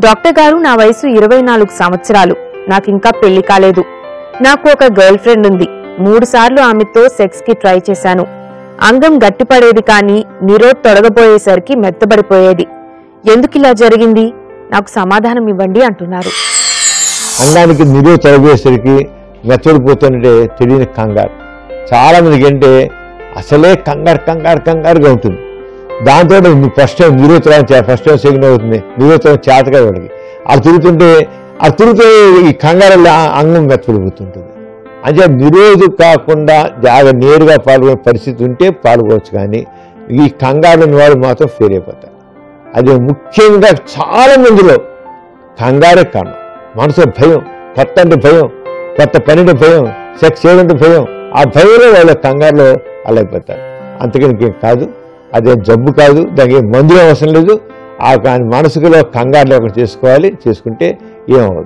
Doctor గారు, నా వయసు 24 సంవత్సరాలు. నాకింకా పెళ్లి కాలేదు. నాకు ఒక గర్ల్ ఫ్రెండ్ ఉంది. 3 సార్లు ఆమెతో సెక్స్ కి ట్రై చేశాను. అంగం గట్టిపడేది కానీ నిరోధ్ తొడగబోయేసరికి మెత్తబడిపోయేది. ఎందుకిలా జరిగింది? నాకు సమాధానం ఇవ్వండి అంటున్నారు. అంగానికి నిరోధ్ తొడగబోయేసరికి మెత్తబడిపోతుంటే తెలియని కంగారు. చాలా మందికి అంటే అసలే కంగారుగా ఉంటుంది. దాంతో first time Nirodh first time second అవుతుంది. నిరోధ్ చేతగా వాడికి అది తిరుగుతూ ఈ కంగారు అంగం మెత్తబడిపోతుంటుంది. అంటే నిరోధ్ కాకుండా నేరుగా పాల్గొనే పరిస్థితి ఉంటే పాల్గొవచ్చు, కానీ ఈ కంగారు వారు మాత్రం ఫెయిల్ అయిపోతారు. అది ముఖ్యంగా చాలా మందిలో కంగారే కారణం. మనసులో భయం, కొత్త అంటే భయం, కొత్త పని అంటే భయం, సెక్స్ చేయడంటే భయం. ఆ భయంలో వాళ్ళ కంగారులో అలా అయిపోతారు. అంతకని ఇంకేం కాదు, అదేం జబ్బు కాదు, దానికి మందులు అవసరం లేదు. ఆ మనసులో కంగారు లేకుండా చేసుకుంటే ఏమవ్వదు.